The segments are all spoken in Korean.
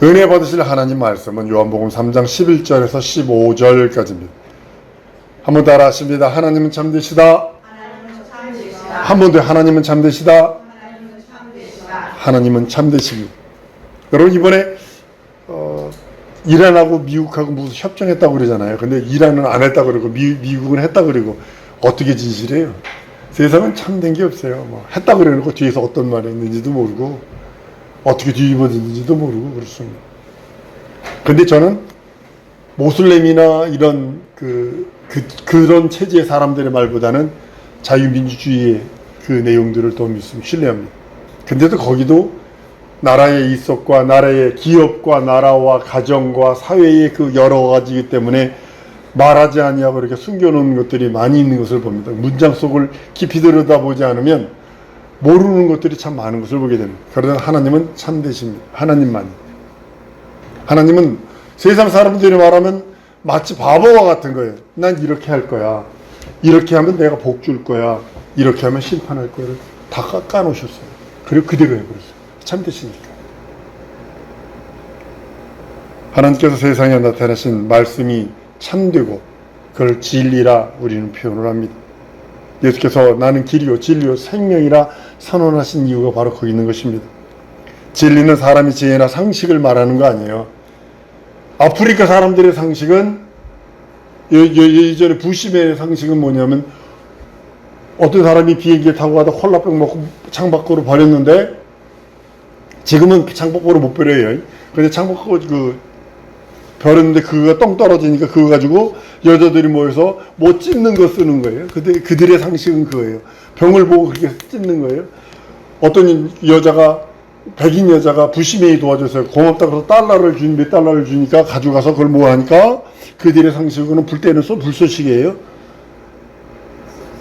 은혜 받으실 하나님 말씀은 요한복음 3장 11절에서 15절까지입니다. 한번 따라 하십니다. 하나님은 참되시다. 한 번 더 하나님은 참되시다. 하나님은 참되십니다. 여러분 이번에 이란하고 미국하고 무슨 협정했다고 그러잖아요. 근데 이란은 안 했다고 그러고 미국은 했다고 그러고 어떻게 진실해요? 세상은 참된 게 없어요. 뭐 했다고 그러고 뒤에서 어떤 말이 있는지도 모르고 어떻게 뒤집어지는지도 모르고 그렇습니다. 근데 저는 모슬렘이나 이런 그런 체제의 사람들의 말보다는 자유민주주의의 그 내용들을 더 신뢰합니다. 근데도 거기도 나라의 이속과 나라의 기업과 나라와 가정과 사회의 그 여러 가지이기 때문에 말하지 아니하고 이렇게 숨겨놓은 것들이 많이 있는 것을 봅니다. 문장 속을 깊이 들여다보지 않으면 모르는 것들이 참 많은 것을 보게 됩니다. 그러나 하나님은 참되십니다. 하나님만이. 하나님은 세상 사람들이 말하면 마치 바보와 같은 거예요. 난 이렇게 할 거야. 이렇게 하면 내가 복 줄 거야. 이렇게 하면 심판할 거를 다 까놓으셨어요. 그리고 그대로 해버렸어요. 참되시니까. 하나님께서 세상에 나타나신 말씀이 참되고 그걸 진리라 우리는 표현을 합니다. 예수께서 나는 길이요 진리요 생명이라 선언하신 이유가 바로 거기 있는 것입니다. 진리는 사람의 지혜나 상식을 말하는 거 아니에요. 아프리카 사람들의 상식은 예전에 부심의 상식은 뭐냐면 어떤 사람이 비행기에 타고 가다 콜라병 먹고 창밖으로 버렸는데 지금은 창밖으로 못 버려요. 근데 창밖으로 버렸는데 그거가 똥 떨어지니까 그거 가지고 여자들이 모여서 뭐 찢는 거 쓰는 거예요. 그들의 상식은 그거예요. 병을 보고 그렇게 찢는 거예요. 어떤 여자가 백인 여자가 부시메이 도와줘서 고맙다고 해서 몇 달러를 주니까 가져가서 그걸 뭐 하니까 그들의 상식은 불 때는 불쏘시개예요.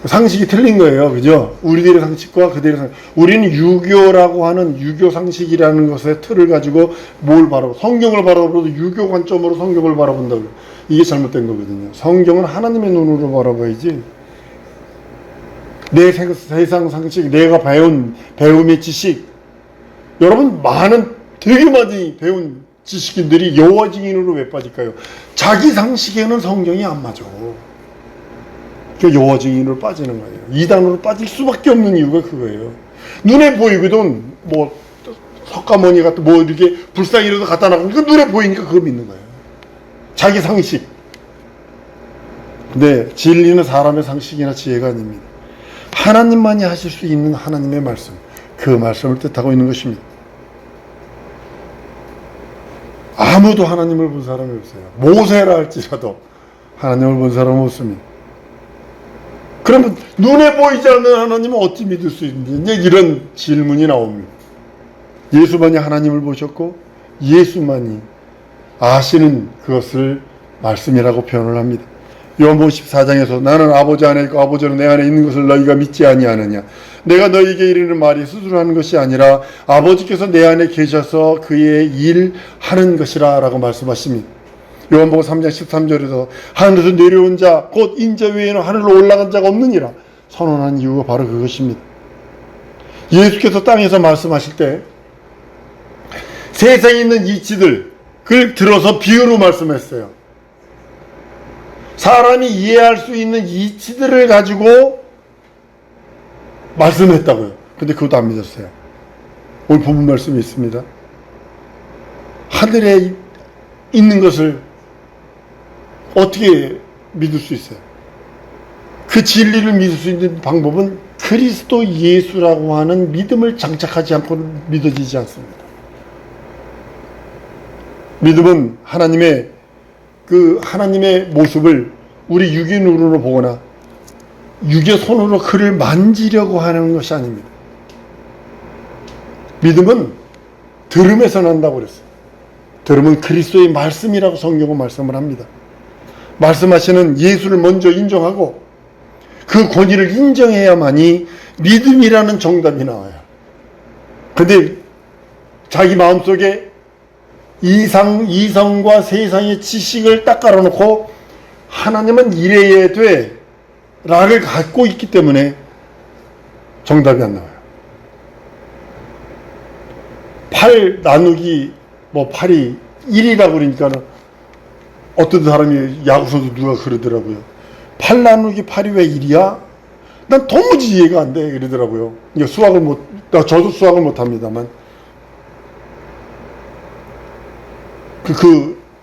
상식이 틀린 거예요. 그죠? 우리들의 상식과 그들의 상식. 우리는 유교라고 하는 유교 상식이라는 것의 틀을 가지고 뭘 바라보, 성경을 바라보도 유교 관점으로 성경을 바라본다고. 이게 잘못된 거거든요. 성경은 하나님의 눈으로 바라봐야지. 내 세상 상식, 내가 배움의 지식. 여러분, 되게 많이 배운 지식인들이 여호와 증인으로 왜 빠질까요? 자기 상식에는 성경이 안 맞아. 그 여호와 증인으로 빠지는 거예요. 이단으로 빠질 수밖에 없는 이유가 그거예요. 눈에 보이거든. 뭐 석가모니 같은 뭐 이렇게 불상이라도 갖다 놔고 그 눈에 보이니까 그거 믿는 거예요. 자기 상식. 근데 진리는 사람의 상식이나 지혜가 아닙니다. 하나님만이 하실 수 있는 하나님의 말씀. 그 말씀을 뜻하고 있는 것입니다. 아무도 하나님을 본 사람이 없어요. 모세라 할지라도 하나님을 본 사람은 없습니다. 그러면 눈에 보이지 않는 하나님은 어떻게 믿을 수 있는지 이런 질문이 나옵니다. 예수만이 하나님을 보셨고 예수만이 아시는 그것을 말씀이라고 표현을 합니다. 요한복음 14장에서 나는 아버지 안에 있고 아버지는 내 안에 있는 것을 너희가 믿지 아니하느냐. 내가 너희에게 이르는 말이 스스로 하는 것이 아니라 아버지께서 내 안에 계셔서 그의 일 하는 것이라 라고 말씀하십니다. 요한복음 3장 13절에서 하늘에서 내려온 자 곧 인자 외에는 하늘로 올라간 자가 없느니라 선언한 이유가 바로 그것입니다. 예수께서 땅에서 말씀하실 때 세상에 있는 이치들 그걸 들어서 비유로 말씀했어요. 사람이 이해할 수 있는 이치들을 가지고 말씀했다고요. 근데 그것도 안 믿었어요. 오늘 본문 말씀이 있습니다. 하늘에 있는 것을 어떻게 믿을 수 있어요? 그 진리를 믿을 수 있는 방법은 그리스도 예수라고 하는 믿음을 장착하지 않고 믿어지지 않습니다. 믿음은 하나님의 모습을 우리 육의 눈으로 보거나 육의 손으로 그를 만지려고 하는 것이 아닙니다. 믿음은 들음에서 난다고 그랬어요. 들음은 그리스도의 말씀이라고 성경은 말씀을 합니다. 말씀하시는 예수를 먼저 인정하고 그 권위를 인정해야만이 믿음이라는 정답이 나와요. 근데 자기 마음속에 이성과 세상의 지식을 딱 깔아놓고 하나님은 이래야 돼 라를 갖고 있기 때문에 정답이 안 나와요. 8 나누기 뭐 팔이 1이라고 그러니까는 어떤 사람이 야구선수 누가 그러더라고요. 팔 나누기 팔이 왜 1이야? 난 도무지 이해가 안 돼. 그러더라고요. 이게 저도 수학을 못합니다만.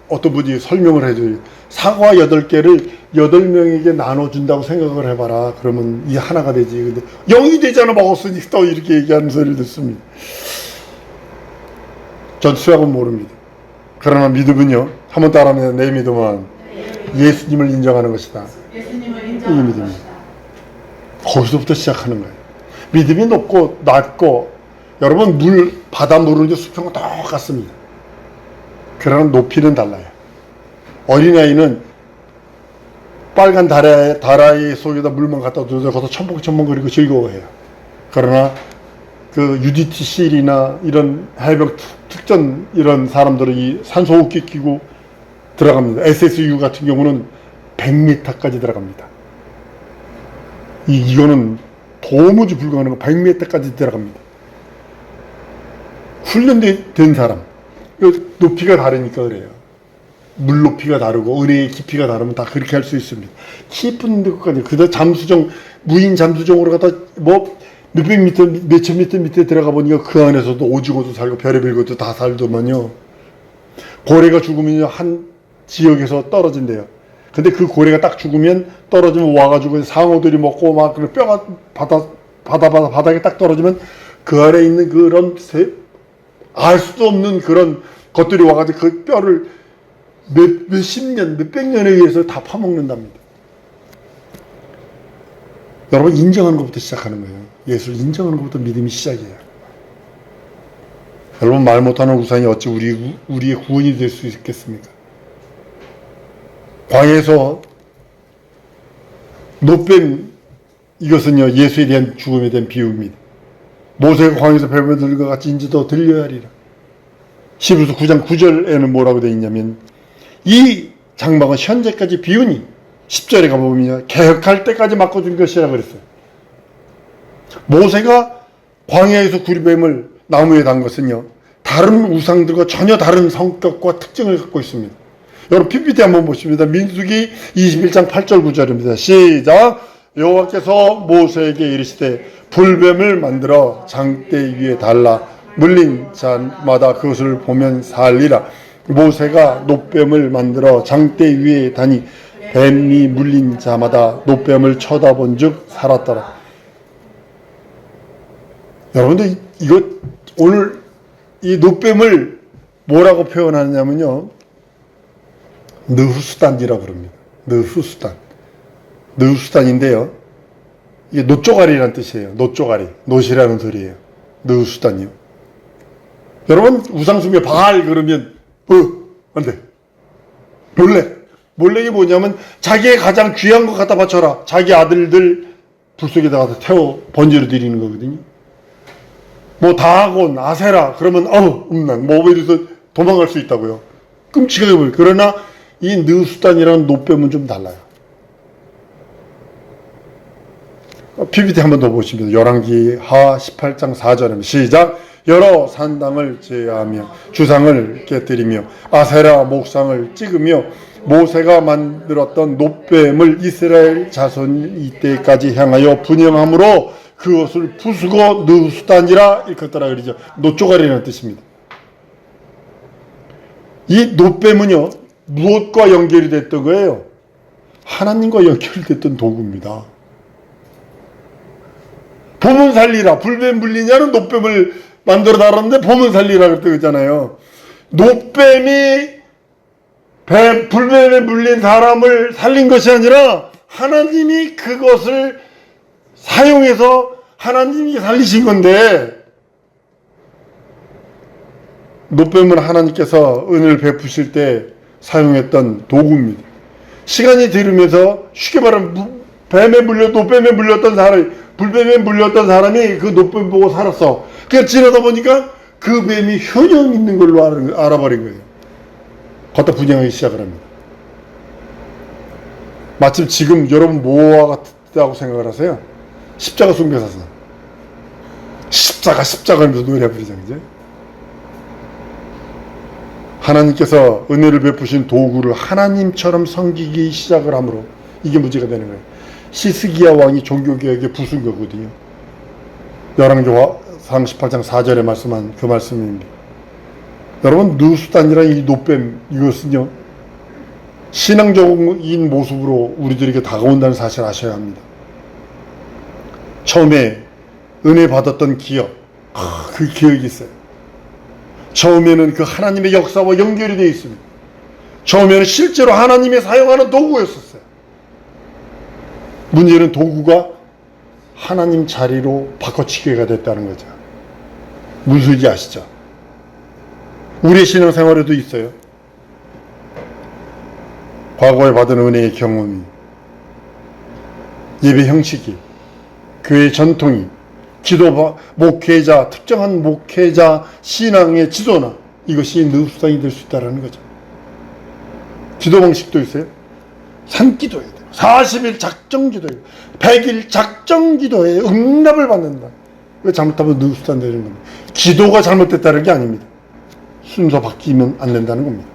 어떤 분이 설명을 해줘요. 사과 8개를 8명에게 나눠준다고 생각을 해봐라. 그러면 이 하나가 되지. 근데 0이 되잖아, 먹었으니 또 이렇게 얘기하는 소리를 듣습니다. 전 수학은 모릅니다. 그러나 믿음은요, 한번 따라하면 내 믿음은 예수님을 인정하는 것이다. 예수님을 이 인정하는 믿음이. 것이다. 거기서부터 시작하는 거예요. 믿음이 높고 낮고, 여러분 바다 물은 수평은 똑같습니다. 그러나 높이는 달라요. 어린아이는 빨간 다라이 속에다 물만 갖다 두어서 거기서 첨벙첨벙거리고 즐거워해요. 그러나 그 UDTCL이나 이런 해병 특전 이런 사람들은 이 산소호흡기 끼고 들어갑니다. SSU 같은 경우는 100m까지 들어갑니다. 이거는 도무지 불가능한 100m까지 들어갑니다. 훈련된 사람, 높이가 다르니까 그래요. 물 높이가 다르고 은혜의 깊이가 다르면 다 그렇게 할 수 있습니다. 깊은 데까지 그다 무인 잠수정으로 가다 뭐 몇백 미터 몇천 미터 밑에 들어가 보니까 그 안에서도 오징어도 살고 별의별 것도 다 살더만요. 고래가 죽으면 한 지역에서 떨어진대요. 근데 그 고래가 딱 죽으면 떨어지면 와가지고 상어들이 먹고 막 뼈가 바닥에 딱 떨어지면 그 아래에 있는 그런 알 수도 없는 그런 것들이 와가지고 그 뼈를 몇십 년, 몇백 년에 의해서 다 파먹는답니다. 여러분, 인정하는 것부터 시작하는 거예요. 예수를 인정하는 것부터 믿음이 시작이에요. 여러분, 말 못하는 우상이 어찌 우리의 구원이 될 수 있겠습니까? 광야에서 노뱀, 이것은요, 예수에 대한 죽음에 대한 비유입니다. 모세가 광야에서 뱀을 들은 것 같이 인지도 들려야 하리라. 히브리서 9장 9절에는 뭐라고 되어 있냐면, 이 장막은 현재까지 비우니 10절에 가보면 개혁할 때까지 맡겨준 것이라 그랬어요. 모세가 광야에서 구리뱀을 나무에 단 것은요, 다른 우상들과 전혀 다른 성격과 특징을 갖고 있습니다. 여러분 PPT 한번 보십니다. 민수기 21장 8절 9절입니다. 시작. 여호와께서 모세에게 이르시되 불뱀을 만들어 장대 위에 달라 물린 자마다 그것을 보면 살리라. 모세가 노뱀을 만들어 장대 위에 다니 뱀이 물린 자마다 노뱀을 쳐다본 즉 살았더라. 여러분들 이거 오늘 이 노뱀을 뭐라고 표현하느냐면요, 느후수단이라고 그럽니다. 느후수단인데요, 이게 노쪼가리라는 뜻이에요. 노쪼가리, 노시라는 소리예요. 느후수단이요. 여러분 우상숭배 바알 그러면 안 돼. 몰래이 뭐냐면 자기의 가장 귀한 것 갖다 바쳐라. 자기 아들들 불 속에다가 태워 번제로 드리는 거거든요. 뭐 다하곤 아세라 그러면 음란 뭐 이래서 도망갈 수 있다고요. 끔찍하게 보여요. 그러나 이 느수단이라는 노뱀은 좀 달라요. PPT 한번 더 보시면 열왕기 하 18장 4절입니다. 시작. 여러 산당을 제하며 주상을 깨뜨리며 아세라 목상을 찍으며 모세가 만들었던 노뱀을 이스라엘 자손 이때까지 향하여 분양함으로 그것을 부수고 느수단이라 일컫더라 그러죠. 노쪼가리라는 뜻입니다. 이 노뱀은요, 무엇과 연결이 됐던 거예요? 하나님과 연결이 됐던 도구입니다. 보면 살리라. 불뱀 물리냐는 노뱀을 만들어 달았는데 보면 살리라 그랬잖아요. 노뱀이 불뱀에 물린 사람을 살린 것이 아니라 하나님이 그것을 사용해서 하나님이 살리신 건데, 노뱀은 하나님께서 은혜를 베푸실 때 사용했던 도구입니다. 시간이 들으면서 쉽게 말하면 노뱀에 물렸던 사람이, 불뱀에 물렸던 사람이 그 노뱀 보고 살았어. 그냥 지나다 보니까 그 뱀이 효능 있는 걸로 알아버린 거예요. 걷다 분양하기 시작을 합니다. 마침 지금 여러분 뭐와 같다고 생각을 하세요? 십자가 숭배사상. 십자가 하면서 노래 부르잖아요. 하나님께서 은혜를 베푸신 도구를 하나님처럼 섬기기 시작을 함으로 이게 문제가 되는 거예요. 시스기야 왕이 종교개혁에 부순 거거든요. 열왕기상 18장 4절에 말씀한 그 말씀입니다. 여러분, 누수단이란 이 노뱀, 이것은요 신앙적인 모습으로 우리들에게 다가온다는 사실을 아셔야 합니다. 처음에 은혜 받았던 기억, 그 기억이 있어요. 처음에는 그 하나님의 역사와 연결이 되어 있습니다. 처음에는 실제로 하나님이 사용하는 도구였었어요. 문제는 도구가 하나님 자리로 바꿔치기가 됐다는 거죠. 무슨 소리인지 아시죠? 우리의 신앙생활에도 있어요. 과거에 받은 은혜의 경험이, 예배 형식이, 교회 전통이, 기도 목회자, 특정한 목회자 신앙의 지도나 이것이 누수단이 될 수 있다는 거죠. 기도 방식도 있어요. 산기도에 40일 작정기도에 100일 작정기도에 응답을 받는다. 왜 잘못하면 누수단 되는 겁니다. 기도가 잘못됐다는 게 아닙니다. 순서 바뀌면 안 된다는 겁니다.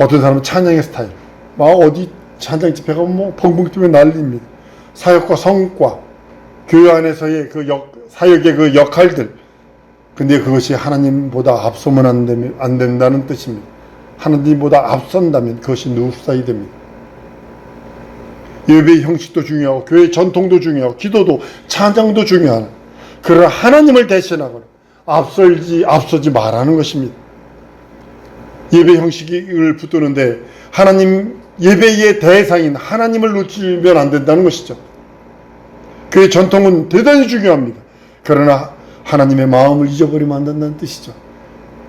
어떤 사람은 찬양의 스타일, 막 어디 찬양 집회 가면 뭐 펑펑 뛰면 난리입니다. 사역과 성과, 교회 안에서의 그 사역의 그 역할들. 근데 그것이 하나님보다 앞서면 안 된다는 뜻입니다. 하나님보다 앞선다면 그것이 누수단이 됩니다. 예배의 형식도 중요하고 교회 전통도 중요하고 기도도 찬양도 중요하나 그러나 하나님을 대신하거나 앞서지 말라는 것입니다. 예배 형식을 붙드는데 하나님 예배의 대상인 하나님을 놓치면 안 된다는 것이죠. 교회 전통은 대단히 중요합니다. 그러나 하나님의 마음을 잊어버리면 안 된다는 뜻이죠.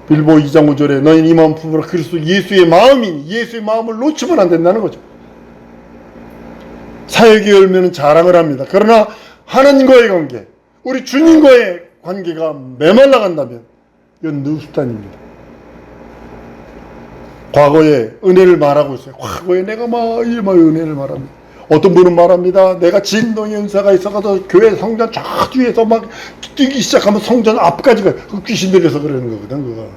빌보 2장 5절에 너희는 이 마음 품으라 그리스도 예수의 마음이니 예수의 마음을 놓치면 안 된다는 거죠. 사역의 열매는 자랑을 합니다. 그러나 하나님과의 관계, 우리 주님과의 관계가 메말라 간다면 이건 누수단입니다. 과거에 은혜를 말하고 있어요. 과거에 내가 막 은혜를 말합니다. 어떤 분은 말합니다. 내가 진동의 은사가 있어가지고 교회 성전 저 뒤에서 막 뛰기 시작하면 성전 앞까지 가요. 그 귀신 들려서 그러는 거거든. 그거.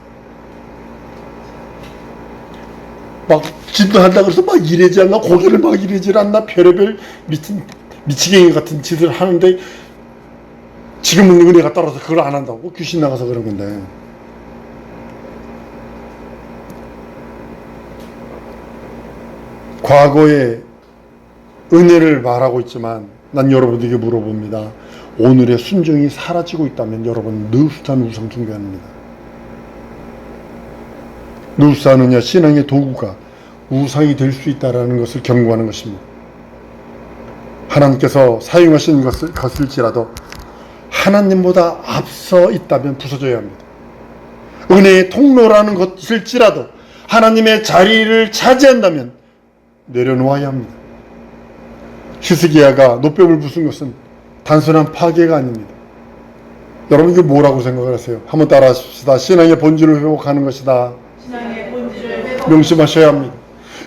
막 진동한다 그래서 막 이래지 않나, 고개를 막 이래지 않나, 별의별 미치갱이 같은 짓을 하는데 지금은 은혜가 떨어서 그걸 안 한다고 귀신 나가서 그런 건데. 과거에 은혜를 말하고 있지만 난 여러분에게 물어봅니다. 오늘의 순종이 사라지고 있다면 여러분 누수단 우상 숭배합니다. 누수하느냐 신앙의 도구가 우상이 될 수 있다는 것을 경고하는 것입니다. 하나님께서 사용하신 것일지라도 하나님보다 앞서 있다면 부서져야 합니다. 은혜의 통로라는 것일지라도 하나님의 자리를 차지한다면 내려놓아야 합니다. 히스기야가 노뱀을 부순 것은 단순한 파괴가 아닙니다. 여러분 이게 뭐라고 생각을 하세요? 한번 따라 하십시다. 신앙의 본질을 회복하는 것이다. 명심하셔야 합니다.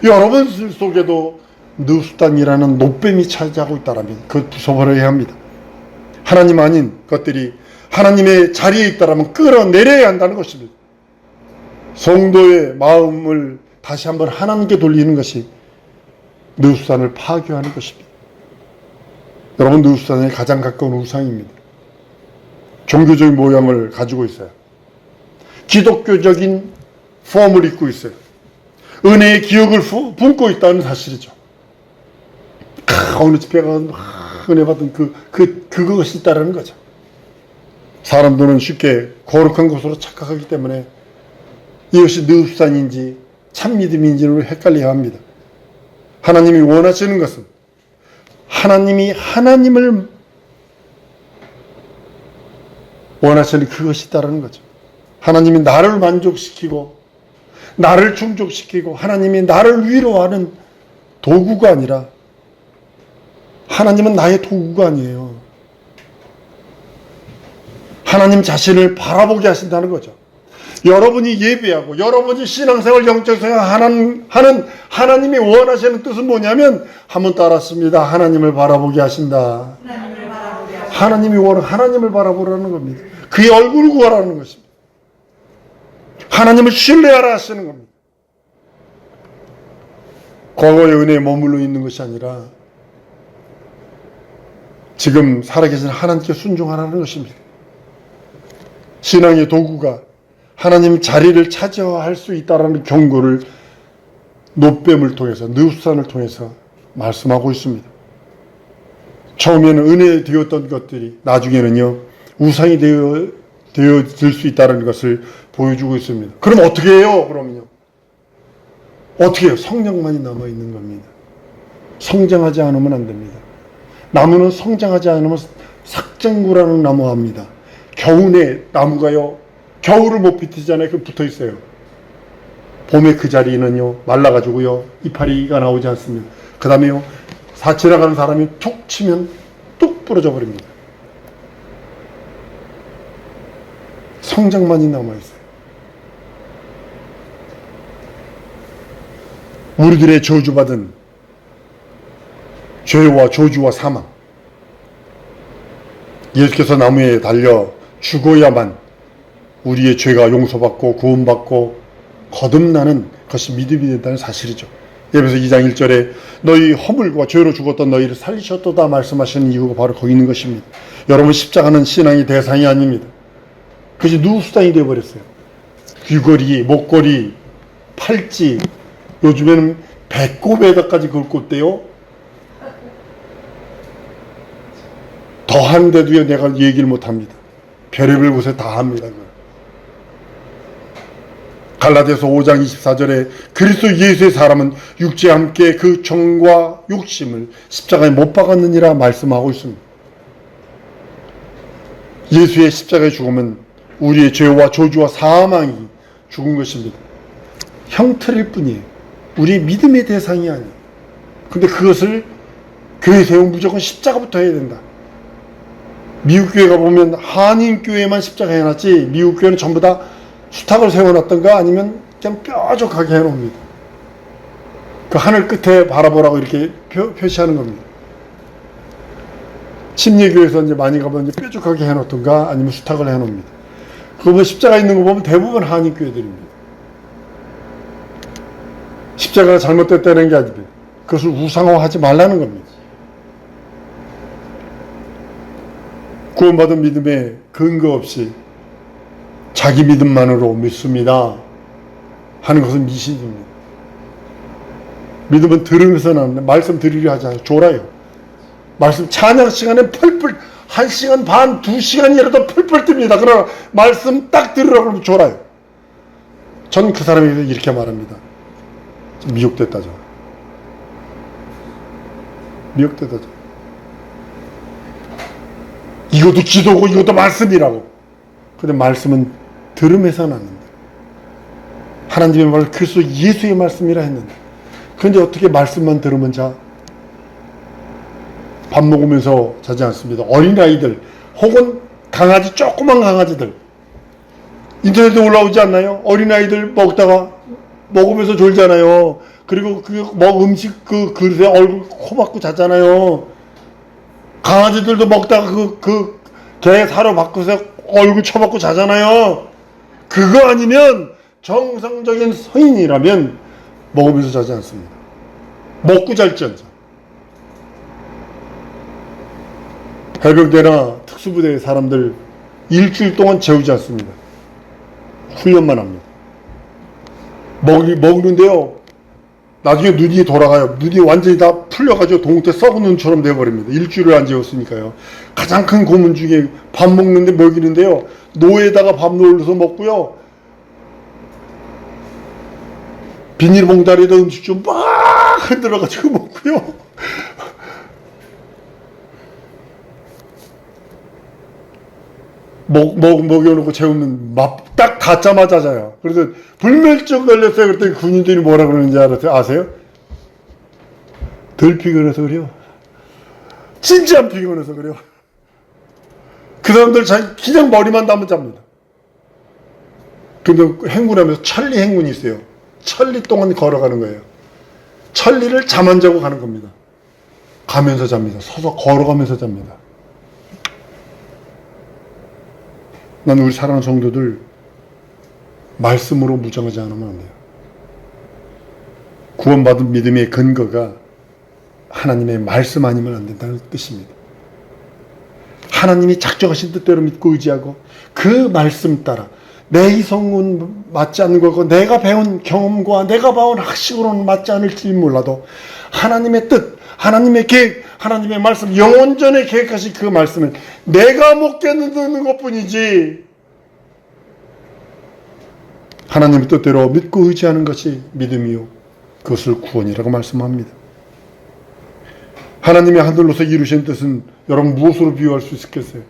여러분 속에도 누수단이라는 노뱀이 차지하고 있다면 그걸 부숴버려야 합니다. 하나님 아닌 것들이 하나님의 자리에 있다면 끌어내려야 한다는 것입니다. 성도의 마음을 다시 한번 하나님께 돌리는 것이 누수단을 파괴하는 것입니다. 여러분 누수단에 가장 가까운 우상입니다. 종교적인 모양을 가지고 있어요. 기독교적인 폼을 입고 있어요. 은혜의 기억을 품고 있다는 사실이죠. 어느 집회 가서 은혜 받은 그것이 있다는 거죠. 사람들은 쉽게 거룩한 것으로 착각하기 때문에 이것이 누수단인지 참믿음인지를 헷갈려야 합니다. 하나님이 원하시는 것은 하나님이 하나님을 원하시는 그것이 있다는 거죠. 하나님이 나를 만족시키고 나를 충족시키고 하나님이 나를 위로하는 도구가 아니라 하나님은 나의 도구가 아니에요. 하나님 자신을 바라보게 하신다는 거죠. 여러분이 예배하고 여러분이 신앙생활 영적생활 하는 하나님이 원하시는 뜻은 뭐냐면 한번 따랐습니다. 하나님을 바라보게 하신다. 하나님이 원하는 하나님을 바라보라는 겁니다. 그의 얼굴을 구하라는 것입니다. 하나님을 신뢰하라 하시는 겁니다. 과거의 은혜에 머물러 있는 것이 아니라 지금 살아계신 하나님께 순종하라는 것입니다. 신앙의 도구가 하나님 자리를 차지할 수 있다는 경고를 노뱀을 통해서, 느후산을 통해서 말씀하고 있습니다. 처음에는 은혜 되었던 것들이 나중에는요 우상이 되어질 수 있다는 것을 보여주고 있습니다. 그럼 어떻게 해요? 그러면요 어떻게 해요? 성령만이 남아있는 겁니다. 성장하지 않으면 안 됩니다. 나무는 성장하지 않으면 삭정구라는 나무합니다. 겨우내 나무가요 겨울을 못 비트잖아요. 그 붙어 있어요. 봄에 그 자리는요 말라가지고요 이파리가 나오지 않습니다. 그 다음에요 지나가는 사람이 툭 치면 뚝 부러져 버립니다. 성장만이 남아있어요. 우리들의 저주받은 죄와 저주와 사망, 예수께서 나무에 달려 죽어야만 우리의 죄가 용서받고 구원받고 거듭나는 것이 믿음이 된다는 사실이죠. 예배서 2장 1절에 너희 허물과 죄로 죽었던 너희를 살리셨도다 말씀하시는 이유가 바로 거기 있는 것입니다. 여러분 십자가는 신앙의 대상이 아닙니다. 그것이 누수당이 되어버렸어요. 귀걸이, 목걸이, 팔찌, 요즘에는 배꼽에다까지 걸고 있대요. 더한데도요 내가 얘기를 못합니다. 별의별 곳에 다 합니다. 갈라디아서 5장 24절에 그리스도 예수의 사람은 육체와 함께 그 정과 욕심을 십자가에 못 박았느니라 말씀하고 있습니다. 예수의 십자가의 죽음은 우리의 죄와 저주와 사망이 죽은 것입니다. 형틀일 뿐이에요. 우리의 믿음의 대상이 아니에요. 근데 그것을 교회 세우면 무조건 십자가부터 해야 된다. 미국 교회 가보면 한인교회만 십자가 해놨지 미국 교회는 전부 다 수탉을 세워놨던가 아니면 그냥 뾰족하게 해놓습니다. 그 하늘 끝에 바라보라고 이렇게 표시하는 겁니다. 침례교회에서 이제 많이 가보면 이제 뾰족하게 해놓던가 아니면 수탉을 해놓습니다. 그거 보면 십자가 있는 거 보면 대부분 한인교회들입니다. 십자가가 잘못됐다는 게 아니고 그것을 우상화하지 말라는 겁니다. 구원받은 믿음에 근거 없이 자기 믿음만으로 믿습니다 하는 것은 미신입니다. 믿음은 들으면서 나오는데 말씀 들으려 하지 않아요. 졸아요. 말씀 찬양 시간에 펄펄 1시간 반 2시간이라도 펄펄 뜹니다. 그러나 말씀 딱 들으라고 하면 졸아요. 전 그 사람에게 이렇게 말합니다. 미혹됐다죠. 미혹됐다죠. 이것도 기도고 이것도 말씀이라고. 근데 말씀은 들음에서는 안 된다. 하나님의 말 그리스도 예수의 말씀이라 했는데 그런데 어떻게 말씀만 들으면 자? 밥 먹으면서 자지 않습니다. 어린아이들 혹은 강아지 조그만 강아지들 인터넷에 올라오지 않나요? 어린아이들 먹으면서 졸잖아요. 그리고 음식 그 그릇에 얼굴 코 박고 자잖아요. 강아지들도 먹다가 개 사료 바꿔서 얼굴 쳐박고 자잖아요. 그거 아니면 정상적인 성인이라면 먹으면서 자지 않습니다. 먹고 잘지언정. 해병대나 특수부대 사람들 일주일 동안 재우지 않습니다. 훈련만 합니다. 먹는데요. 나중에 눈이 돌아가요. 눈이 완전히 다 풀려가지고 동태 썩은 눈처럼 되어버립니다. 일주일을 안 재웠으니까요. 가장 큰 고문 중에 밥 먹는데 먹이는데요. 노에다가 밥 넣어서 먹고요. 비닐봉다리에다 음식 좀 막 흔들어가지고 먹고요. 먹여놓고 재우면 딱 닫자마자 자요. 그래서 불면증 걸렸어요. 그랬더니 군인들이 뭐라 그러는지 아세요? 덜 피곤해서 그래요. 진짜 안 피곤해서 그래요. 그 사람들 그냥 머리만 담은 잡니다. 근데 행군하면서 천리 행군이 있어요. 천리 동안 걸어가는 거예요. 천리를 잠 안 자고 가는 겁니다. 가면서 잡니다. 서서 걸어가면서 잡니다. 난 우리 사랑하는 성도들 말씀으로 무장하지 않으면 안 돼요. 구원받은 믿음의 근거가 하나님의 말씀 아니면 안 된다는 뜻입니다. 하나님이 작정하신 뜻대로 믿고 의지하고 그 말씀 따라 내 이성은 맞지 않는 거고 내가 배운 경험과 내가 봐온 학식으로는 맞지 않을지 몰라도 하나님의 뜻, 하나님의 계획, 하나님의 말씀, 영원전에 계획하신 그 말씀을 내가 못 깨닫는 것뿐이지 하나님의 뜻대로 믿고 의지하는 것이 믿음이요 그것을 구원이라고 말씀합니다. 하나님의 하늘로서 이루신 뜻은 여러분 무엇으로 비유할 수 있겠어요?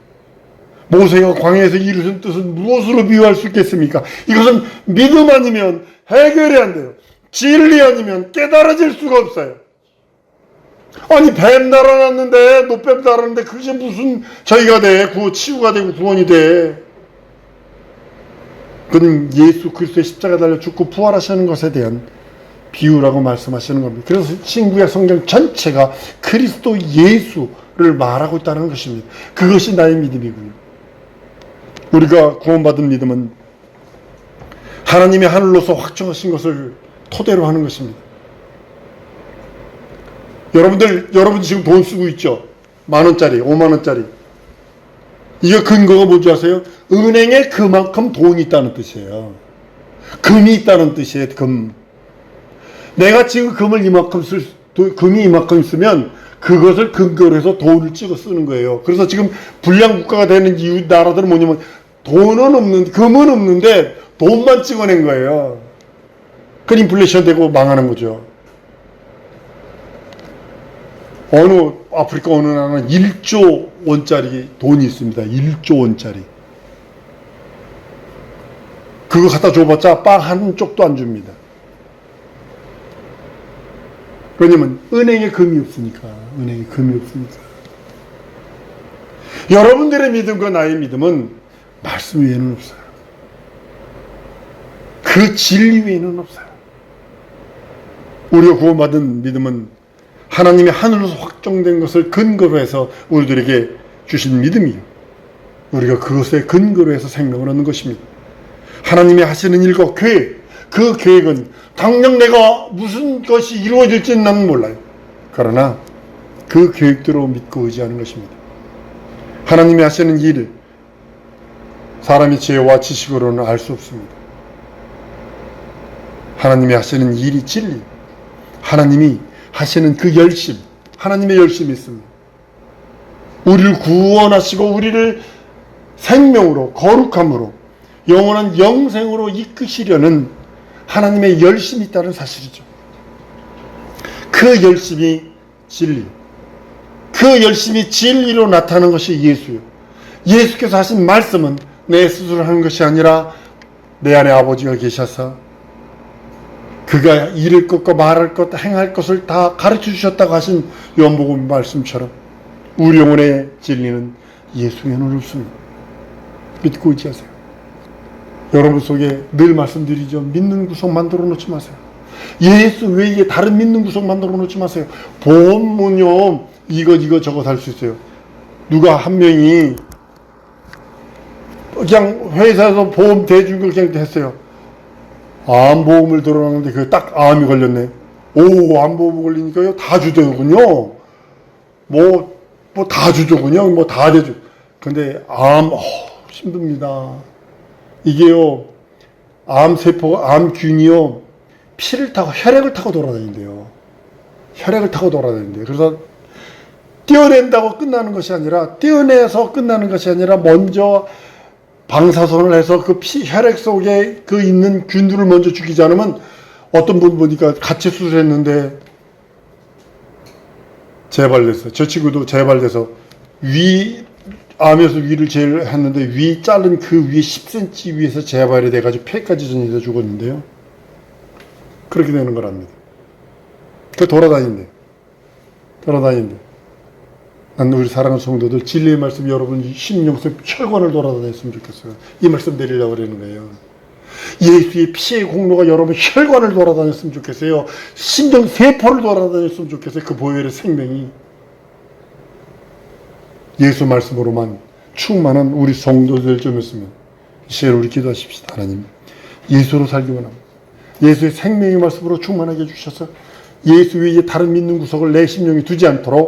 모세가 광야에서 이루신 뜻은 무엇으로 비유할 수 있겠습니까? 이것은 믿음 아니면 해결이 안 돼요. 진리 아니면 깨달아질 수가 없어요. 아니 뱀 날아났는데 노뱀 날아났는데 그게 무슨 저희가 돼 치유가 되고 구원이 돼. 그건 예수 그리스도의 십자가 달려 죽고 부활하시는 것에 대한 비유라고 말씀하시는 겁니다. 그래서 신구약 성경 전체가 그리스도 예수를 말하고 있다는 것입니다. 그것이 나의 믿음이군요. 우리가 구원받은 믿음은 하나님의 하늘로서 확정하신 것을 토대로 하는 것입니다. 여러분 지금 돈 쓰고 있죠? 10,000원짜리, 50,000원짜리. 이게 근거가 뭔지 아세요? 은행에 그만큼 돈이 있다는 뜻이에요. 금이 있다는 뜻이에요, 금. 내가 지금 금이 이만큼 있으면 그것을 근거로 해서 돈을 찍어 쓰는 거예요. 그래서 지금 불량 국가가 되는 이유 나라들은 뭐냐면 금은 없는데 돈만 찍어낸 거예요. 그 인플레이션 되고 망하는 거죠. 아프리카 어느 나라는 1조 원짜리 돈이 있습니다. 1조 원짜리. 그거 갖다 줘봤자 빵 한 쪽도 안 줍니다. 왜냐면 은행에 금이 없으니까. 여러분들의 믿음과 나의 믿음은 말씀 외에는 없어요. 그 진리 외에는 없어요. 우리가 구원받은 믿음은 하나님의 하늘로서 확정된 것을 근거로 해서 우리들에게 주신 믿음이에요. 우리가 그것에 근거로 해서 생명을 얻는 것입니다. 하나님이 하시는 일과 계획, 그 계획은 당장 내가 무슨 것이 이루어질지는 나는 몰라요. 그러나 그 계획대로 믿고 의지하는 것입니다. 하나님이 하시는 일을 사람의 지혜와 지식으로는 알 수 없습니다. 하나님이 하시는 일이 진리, 하나님이 하시는 그 열심, 하나님의 열심이 있습니다. 우리를 구원하시고 우리를 생명으로, 거룩함으로, 영원한 영생으로 이끄시려는 하나님의 열심이 있다는 사실이죠. 그 열심이 진리, 그 열심이 진리로 나타나는 것이 예수요. 예수께서 하신 말씀은 내 스스로 하는 것이 아니라 내 안에 아버지가 계셔서 그가 이를 것과 말할 것, 행할 것을 다 가르쳐 주셨다고 하신 요한복음 말씀처럼 우리 영혼의 진리는 예수 외에는 없습니다. 믿고 의지하세요. 여러분 속에 늘 말씀드리죠. 믿는 구석 만들어 놓지 마세요. 예수 외에 다른 믿는 구석 만들어 놓지 마세요. 보험은요, 이거 저거 살 수 있어요. 누가 한 명이 그냥 회사에서 보험 대준 걸 그냥 했어요. 암보험을 들어놨는데 그게 딱 암이 걸렸네. 암보험 걸리니까요 다 주더군요. 뭐 다 주더군요. 뭐 다 대주. 근데 힘듭니다. 이게요, 암균이요, 피를 타고 혈액을 타고 돌아다닌대요. 그래서 떼어낸다고 끝나는 것이 아니라, 떼어내서 끝나는 것이 아니라 먼저 방사선을 해서 그 혈액 속에 그 있는 균들을 먼저 죽이지 않으면, 어떤 분 보니까 같이 수술했는데 재발됐어요. 저 친구도 재발돼서 암에서 위를 제일했는데 위 자른 그 위에 10cm 위에서 재발이 돼가지고 폐까지 전이돼 죽었는데요. 그렇게 되는 거랍니다. 그 돌아다닌대. 난 우리 사랑하는 성도들 진리의 말씀 여러분 심령속 혈관을 돌아다녔으면 좋겠어요. 이 말씀 드리려고 그러는 거예요. 예수의 피의 공로가 여러분 혈관을 돌아다녔으면 좋겠어요. 심령 세포를 돌아다녔으면 좋겠어요. 그 보혈의 생명이 예수 말씀으로만 충만한 우리 성도들 좀 있으면 이 시간 우리 기도하십시다. 하나님, 예수로 살기만 합니다. 예수의 생명의 말씀으로 충만하게 해주셔서 예수 위에 다른 믿는 구석을 내 심령이 두지 않도록